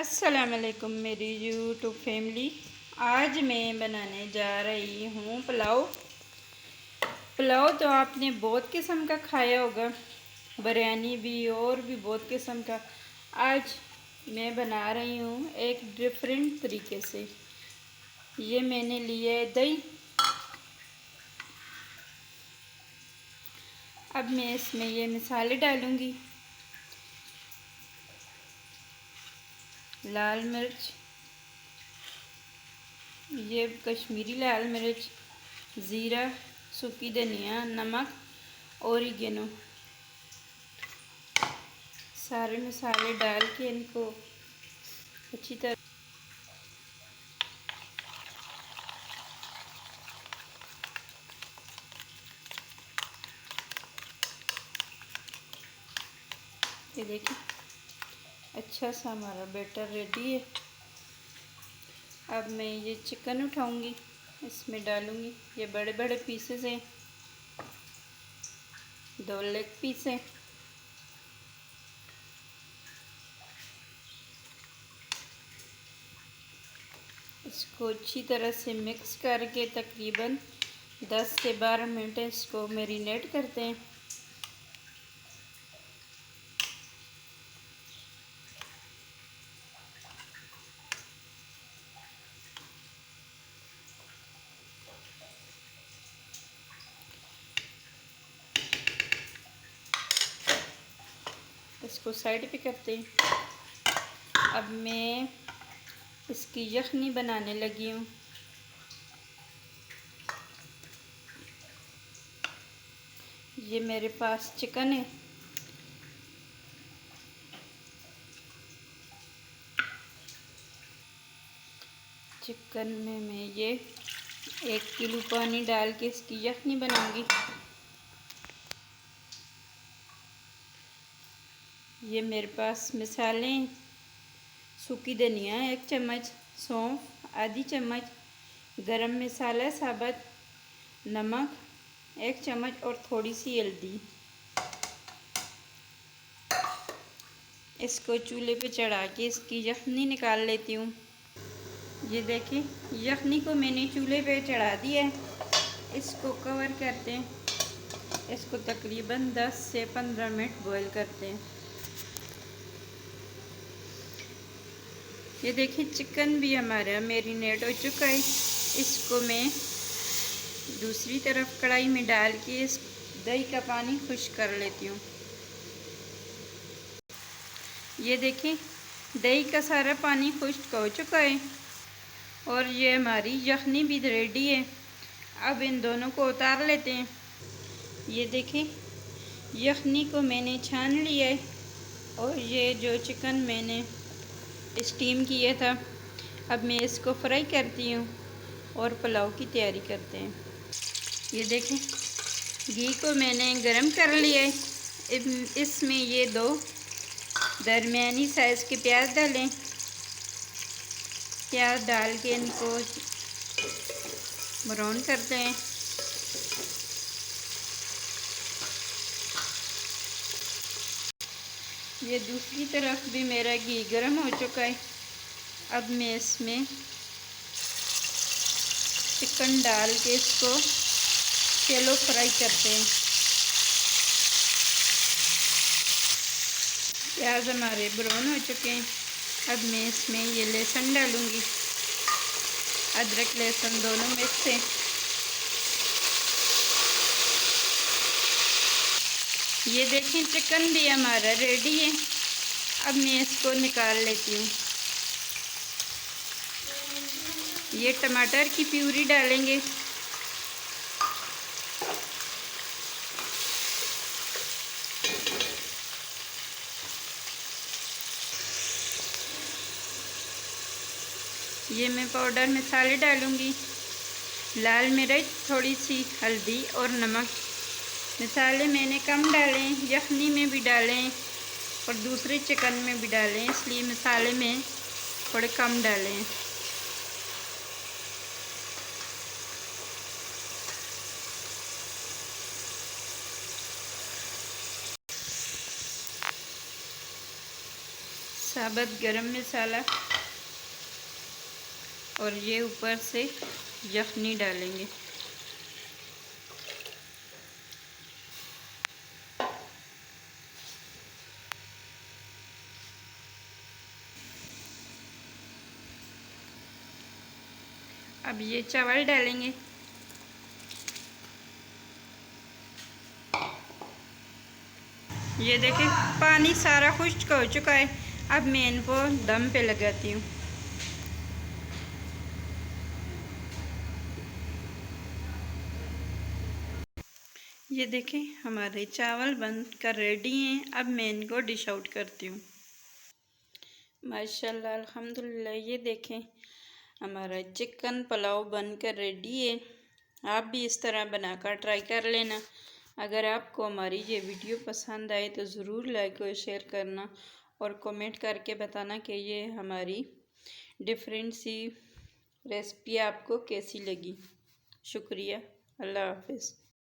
अस्सलामुअलैकुम मेरी YouTube family. आज मैं बनाने जा रही हूँ पुलाव। पुलाव तो आपने बहुत किस्म का खाया होगा, बिरयानी भी और भी बहुत किस्म का। आज मैं बना रही हूँ एक डिफरेंट तरीके से। ये मैंने लिया है दही। अब मैं इसमें ये मसाले डालूँगी। लाल मिर्च, ये कश्मीरी लाल मिर्च, ज़ीरा, सूखी धनिया, नमक, ओरिगेनो। सारे मसाले डाल के इनको अच्छी तरह ये देखिए, अच्छा सा हमारा बैटर रेडी है। अब मैं ये चिकन उठाऊंगी, इसमें डालूंगी। ये बड़े बड़े पीसेस हैं, 2 लेग पीस हैं। इसको अच्छी तरह से मिक्स करके तकरीबन 10 से 12 मिनट इसको मैरिनेट करते हैं। इसको साइड पे करते हैं। अब मैं इसकी यखनी बनाने लगी हूँ। ये मेरे पास चिकन है। चिकन में मैं ये 1 किलो पानी डाल के इसकी यखनी बनाऊंगी। ये मेरे पास मसाले हैं। सूखी धनिया 1 चम्मच, सौंफ आधी चम्मच, गरम मसाला साबुत, नमक 1 चम्मच और थोड़ी सी हल्दी। इसको चूल्हे पे चढ़ा के इसकी यखनी निकाल लेती हूँ। ये देखिए, यखनी को मैंने चूल्हे पे चढ़ा दिया है। इसको कवर करते हैं। इसको तकरीबन 10 से 15 मिनट बॉईल करते हैं। ये देखिए, चिकन भी हमारा मैरिनेट हो चुका है। इसको मैं दूसरी तरफ कढ़ाई में डाल के इस दही का पानी खुश्क कर लेती हूँ। ये देखिए, दही का सारा पानी खुश्क हो चुका है और ये हमारी यखनी भी रेडी है। अब इन दोनों को उतार लेते हैं। ये देखिए, यखनी को मैंने छान लिया है और ये जो चिकन मैंने स्टीम किया था, अब मैं इसको फ्राई करती हूँ और पुलाव की तैयारी करते हैं। ये देखें, घी को मैंने गरम कर लिया है। इसमें ये 2 दरमियानी साइज़ के प्याज डालें। प्याज डाल के इनको ब्राउन करते हैं। ये दूसरी तरफ भी मेरा घी गरम हो चुका है। अब मैं इसमें चिकन डाल के इसको शैलो फ्राई करते हैं। प्याज हमारे ब्राउन हो चुके हैं। अब मैं इसमें ये लहसुन डालूँगी। अदरक लहसुन दोनों मिक्स हैं। ये देखें, चिकन भी हमारा रेडी है। अब मैं इसको निकाल लेती हूँ। ये टमाटर की प्यूरी डालेंगे। ये मैं पाउडर मसाले डालूँगी। लाल मिर्च, थोड़ी सी हल्दी और नमक। मसाले मैंने कम डाले, यखनी में भी डालें और दूसरे चिकन में भी डालें, इसलिए मसाले में थोड़े कम डालें। साबुत गरम मसाला और ये ऊपर से यखनी डालेंगे। अब ये चावल डालेंगे। ये देखें पानी सारा खुश्क हो चुका है। अब मैं इनको दम पे लगाती हूँ। ये देखें हमारे चावल बनकर रेडी हैं। अब मैं इनको डिश आउट करती हूँ। माशाल्लाह अल्हम्दुलिल्लाह। ये देखें हमारा चिकन पुलाव बनकर रेडी है। आप भी इस तरह बनाकर ट्राई कर लेना। अगर आपको हमारी ये वीडियो पसंद आए तो ज़रूर लाइक और शेयर करना और कमेंट करके बताना कि ये हमारी डिफरेंट सी रेसिपी आपको कैसी लगी। शुक्रिया। अल्लाह हाफ़िज़।